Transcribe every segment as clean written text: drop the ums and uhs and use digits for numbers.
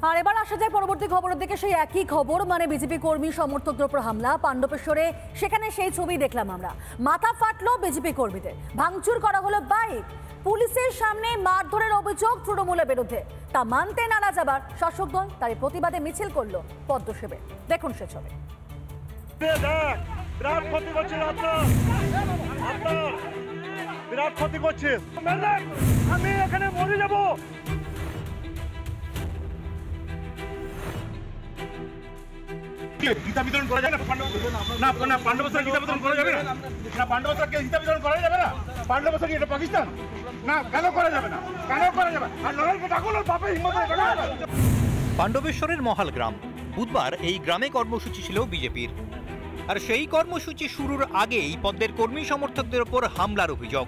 আর এবার আসা যায় পরবর্তী খবরের দিকে। সেই একই খবর, মানে বিজেপি কর্মী সমর্থকদের উপর হামলা পাণ্ডবেশ্বরে। সেখানে সেই ছবি দেখলাম আমরা। মাথা ফাটলো বিজেপি কর্মীদের, ভাঙচুর করা হলো বাইক, পুলিশের সামনে মারধরের অভিযোগ তৃণমূলের বিরুদ্ধে। তা মানতে নারাজ আবার শাসক দল, তাই প্রতিবাদে মিছিল করলো পদ্মসেবে। দেখুন সে ছবি। বিরাট ক্ষতি করছিস, বিরাট ক্ষতি করছিস। আমি এখানে মরে যাবো। গীতা বিতরণ করা যাবে না, পাণ্ডবেশ্বর গীতা বিতরণ করা যাবে না, পাণ্ডবেশ্বরকে গীতা বিতরণ করা যাবে না, পাণ্ডবেশ্বর এটা পাকিস্তান না, কেন করা যাবে না, কেন করা যাবে? আর লড়াইকে ডাকুন, বাপে হিম্মত। পাণ্ডবেশ্বরের মহালগ্রাম। বুধবার এই গ্রামে কর্মসূচি ছিল বিজেপির, আর সেই কর্মসূচি শুরুর আগেই পদ্মের কর্মী সমর্থকদের ওপর হামলার অভিযোগ।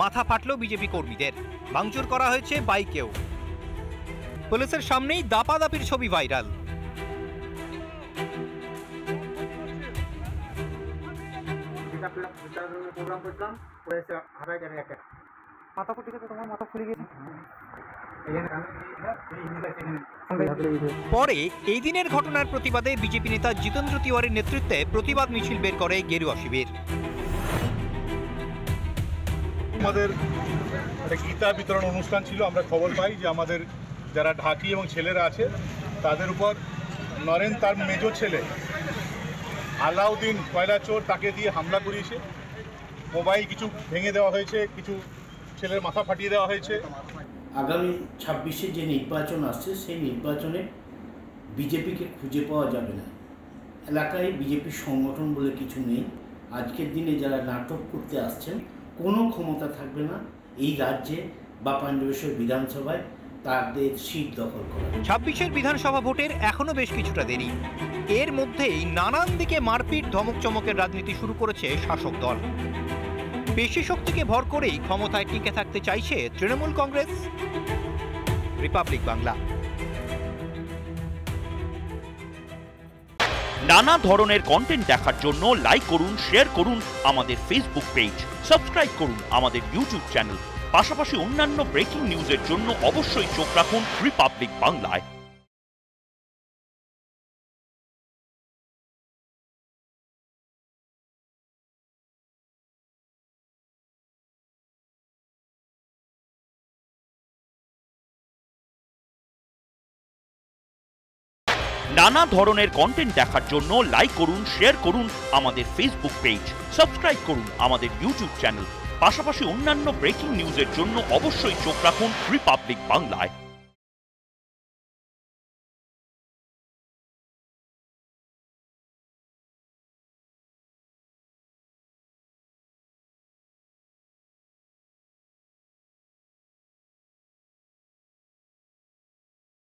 মাথা ফাটল বিজেপি কর্মীদের, ভাঙচুর করা হয়েছে বাইকেও। পুলিশের সামনেই দাপাদাপির ছবি ভাইরাল। পরে এই দিনের ঘটনার প্রতিবাদে বিজেপি নেতা জিতেন্দ্র তিওয়ারির নেতৃত্বে প্রতিবাদ মিছিল বের করে গেরুয়া শিবির। আমাদের একটা গীতা বিতরণ অনুষ্ঠান ছিল। আমরা খবর পাই যে আমাদের যারা ঢাকি এবং ছেলেরা আছে তাদের উপর নরেন, তার মেজর ছেলে আলাউদ্দিন কয়লা চোর, তাকে দিয়ে হামলা করিয়েছে। মোবাইল কিছু ভেঙে দেওয়া হয়েছে, কিছু ছেলের মাথা ফাটিয়ে দেওয়া হয়েছে। আগামী 26-এ যে নির্বাচন আসছে সেই নির্বাচনে বিজেপিকে খুঁজে পাওয়া যাবে না। এলাকায় বিজেপি সংগঠন বলে কিছু নেই। আজকের দিনে যারা নাটক করতে আসছেন, কোনো ক্ষমতা থাকবে না এই রাজ্যে বা পাণ্ডবেশ্বর বিধানসভায় তাদের সিট দখল করা। 26-এর বিধানসভা ভোটের এখনো বেশ কিছুটা দেরি। এর মধ্যেই নানান দিকে মারপিট, ধমক চমকের রাজনীতি শুরু করেছে শাসক দল। পেশি শক্তিকে ভর করেই ক্ষমতায় টিকে থাকতে চাইছে তৃণমূল কংগ্রেস। রিপাবলিক বাংলা। নানা ধরনের কন্টেন্ট দেখার জন্য লাইক করুন, শেয়ার করুন আমাদের ফেসবুক পেজ, সাবস্ক্রাইব করুন আমাদের ইউটিউব চ্যানেল। পাশাপাশি অন্যান্য ব্রেকিং নিউজের জন্য অবশ্যই চোখ রাখুন রিপাবলিক বাংলায়। নানা ধরনের কন্টেন্ট দেখার জন্য লাইক করুন, শেয়ার করুন আমাদের ফেসবুক পেজ, সাবস্ক্রাইব করুন আমাদের ইউটিউব চ্যানেল। পাশাপাশি অন্যান্য ব্রেকিং নিউজের জন্য অবশ্যই চোখ রাখুন রিপাবলিক বাংলায়।